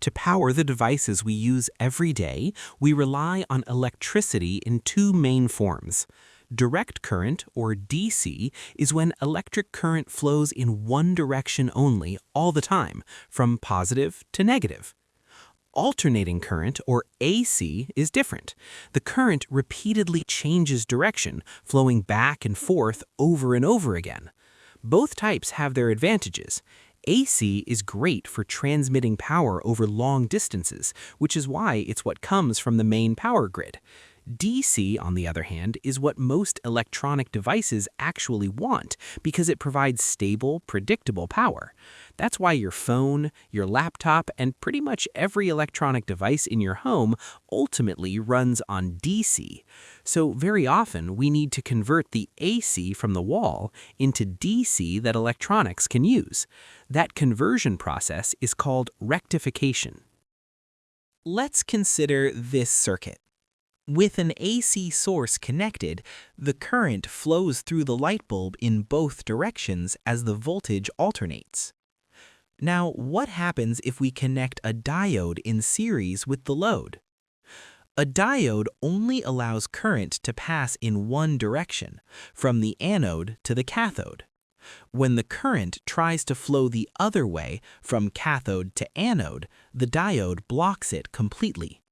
To power the devices we use every day, we rely on electricity in two main forms. Direct current, or DC, is when electric current flows in one direction only all the time, from positive to negative. Alternating current, or AC, is different. The current repeatedly changes direction, flowing back and forth over and over again. Both types have their advantages. AC is great for transmitting power over long distances, which is why it's what comes from the main power grid. DC, on the other hand, is what most electronic devices actually want because it provides stable, predictable power. That's why your phone, your laptop, and pretty much every electronic device in your home ultimately runs on DC. So very often we need to convert the AC from the wall into DC that electronics can use. That conversion process is called rectification. Let's consider this circuit. With an AC source connected, the current flows through the light bulb in both directions as the voltage alternates. Now, what happens if we connect a diode in series with the load? A diode only allows current to pass in one direction, from the anode to the cathode. When the current tries to flow the other way, from cathode to anode, the diode blocks it completely.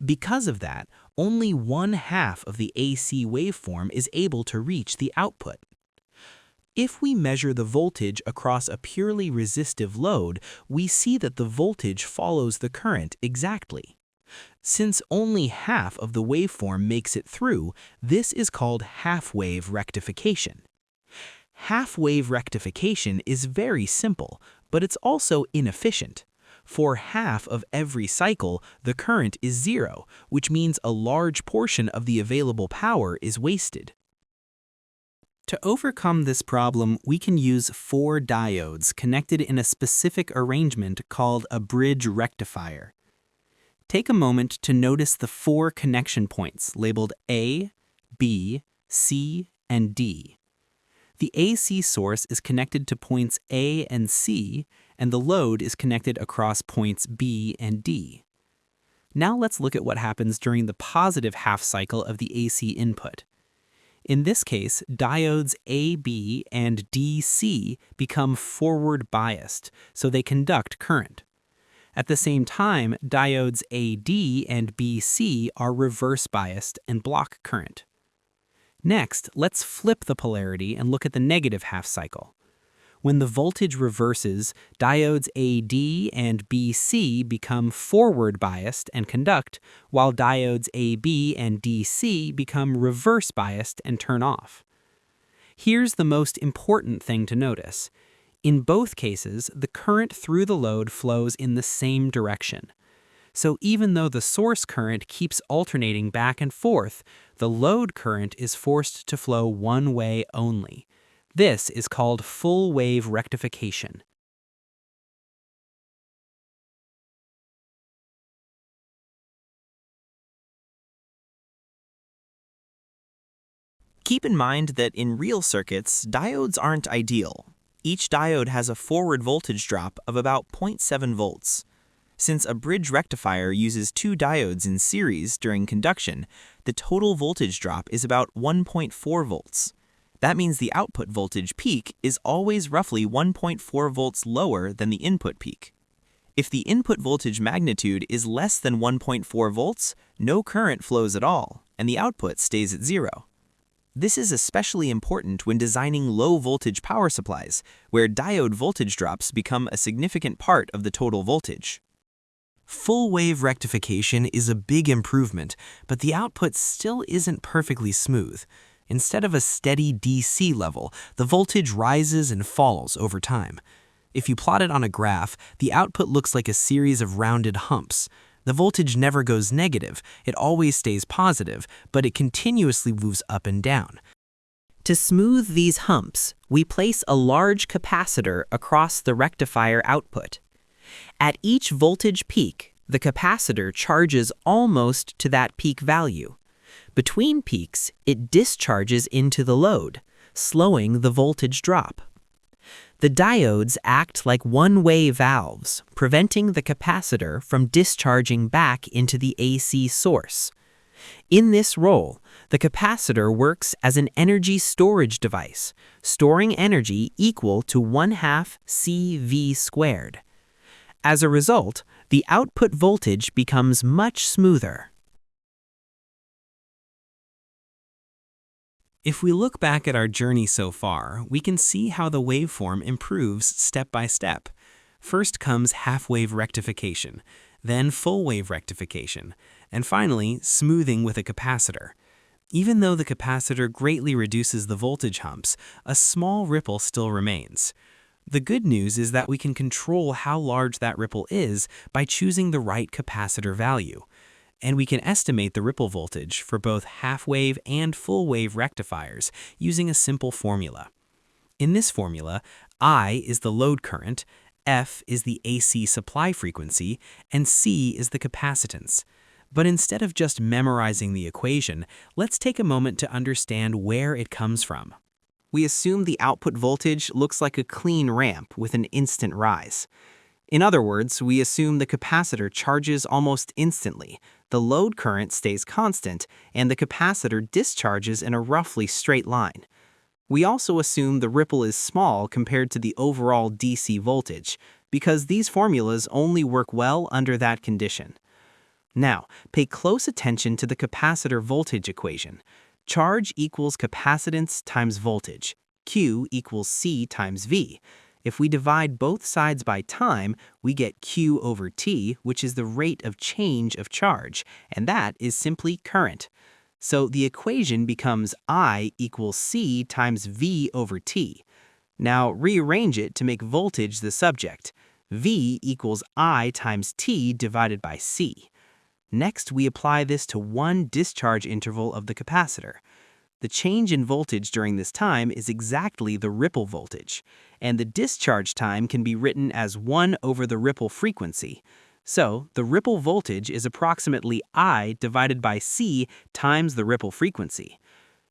Because of that, only 1/2 of the AC waveform is able to reach the output. If we measure the voltage across a purely resistive load, we see that the voltage follows the current exactly. Since only half of the waveform makes it through, this is called half-wave rectification. Half-wave rectification is very simple, but it's also inefficient. For half of every cycle, the current is zero, which means a large portion of the available power is wasted. To overcome this problem, we can use 4 diodes connected in a specific arrangement called a bridge rectifier. Take a moment to notice the 4 connection points labeled A, B, C, and D. The AC source is connected to points A and C, and the load is connected across points B and D. Now let's look at what happens during the positive half cycle of the AC input. In this case, diodes AB and DC become forward biased, so they conduct current. At the same time, diodes AD and BC are reverse biased and block current. Next, let's flip the polarity and look at the negative half cycle. When the voltage reverses, diodes AD and BC become forward biased and conduct, while diodes AB and DC become reverse biased and turn off. Here's the most important thing to notice. In both cases, the current through the load flows in the same direction. So even though the source current keeps alternating back and forth, the load current is forced to flow one way only. This is called full wave rectification. Keep in mind that in real circuits, diodes aren't ideal. Each diode has a forward voltage drop of about 0.7 volts. Since a bridge rectifier uses 2 diodes in series during conduction, the total voltage drop is about 1.4 volts. That means the output voltage peak is always roughly 1.4 volts lower than the input peak. If the input voltage magnitude is less than 1.4 volts, no current flows at all, and the output stays at 0. This is especially important when designing low-voltage power supplies, where diode voltage drops become a significant part of the total voltage. Full-wave rectification is a big improvement, but the output still isn't perfectly smooth. Instead of a steady DC level, the voltage rises and falls over time. If you plot it on a graph, the output looks like a series of rounded humps. The voltage never goes negative, it always stays positive, but it continuously moves up and down. To smooth these humps, we place a large capacitor across the rectifier output. At each voltage peak, the capacitor charges almost to that peak value. Between peaks, it discharges into the load, slowing the voltage drop. The diodes act like one-way valves, preventing the capacitor from discharging back into the AC source. In this role, the capacitor works as an energy storage device, storing energy equal to 1/2 CV squared. As a result, the output voltage becomes much smoother. If we look back at our journey so far, we can see how the waveform improves step by step. First comes half-wave rectification, then full-wave rectification, and finally, smoothing with a capacitor. Even though the capacitor greatly reduces the voltage humps, a small ripple still remains. The good news is that we can control how large that ripple is by choosing the right capacitor value. And we can estimate the ripple voltage for both half-wave and full-wave rectifiers using a simple formula. In this formula, I is the load current, F is the AC supply frequency, and C is the capacitance. But instead of just memorizing the equation, let's take a moment to understand where it comes from. We assume the output voltage looks like a clean ramp with an instant rise. In other words, we assume the capacitor charges almost instantly, the load current stays constant, and the capacitor discharges in a roughly straight line. We also assume the ripple is small compared to the overall DC voltage, because these formulas only work well under that condition. Now, pay close attention to the capacitor voltage equation. Charge equals capacitance times voltage. Q equals C times V. If we divide both sides by time, we get Q over T, which is the rate of change of charge, and that is simply current. So the equation becomes I equals C times V over T. Now rearrange it to make voltage the subject. V equals I times T divided by C. Next, we apply this to one discharge interval of the capacitor. The change in voltage during this time is exactly the ripple voltage, and the discharge time can be written as 1 over the ripple frequency. So, the ripple voltage is approximately I divided by C times the ripple frequency.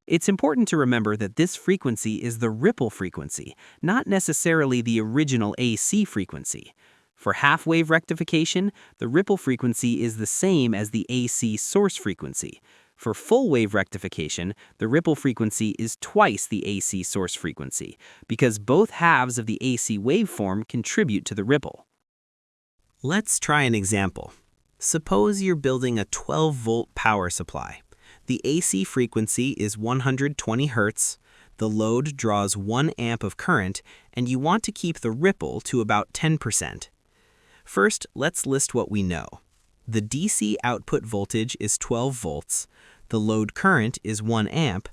It's important to remember that this frequency is the ripple frequency, not necessarily the original AC frequency. For half-wave rectification, the ripple frequency is the same as the AC source frequency. For full-wave rectification, the ripple frequency is twice the AC source frequency, because both halves of the AC waveform contribute to the ripple. Let's try an example. Suppose you're building a 12-volt power supply. The AC frequency is 120 Hz, the load draws 1 amp of current, and you want to keep the ripple to about 10%. First, let's list what we know. The DC output voltage is 12 volts, the load current is 1 amp,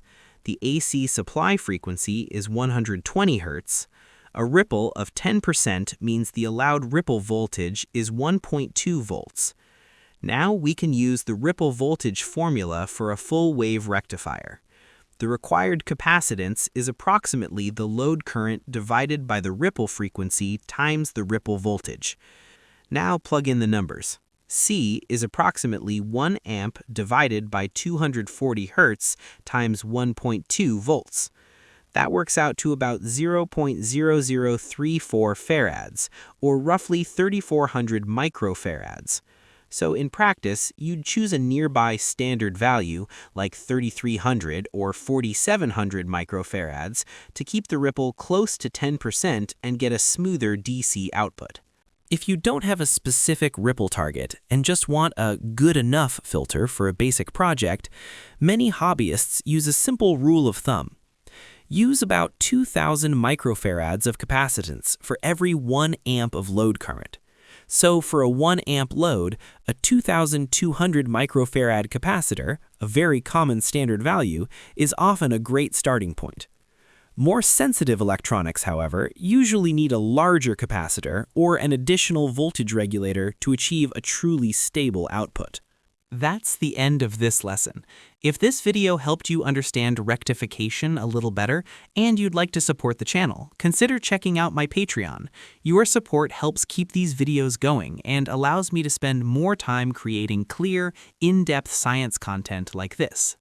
the AC supply frequency is 120 Hz. A ripple of 10% means the allowed ripple voltage is 1.2 volts. Now we can use the ripple voltage formula for a full-wave rectifier. The required capacitance is approximately the load current divided by the ripple frequency times the ripple voltage. Now plug in the numbers. C is approximately 1 amp divided by 240 Hz times 1.2 volts. That works out to about 0.0034 farads, or roughly 3,400 microfarads. So in practice, you'd choose a nearby standard value, like 3,300 or 4,700 microfarads, to keep the ripple close to 10% and get a smoother DC output. If you don't have a specific ripple target and just want a good enough filter for a basic project, many hobbyists use a simple rule of thumb. Use about 2,000 microfarads of capacitance for every 1 amp of load current. So for a 1 amp load, a 2,200 microfarad capacitor, a very common standard value, is often a great starting point. More sensitive electronics, however, usually need a larger capacitor or an additional voltage regulator to achieve a truly stable output. That's the end of this lesson. If this video helped you understand rectification a little better and you'd like to support the channel, consider checking out my Patreon. Your support helps keep these videos going and allows me to spend more time creating clear, in-depth science content like this.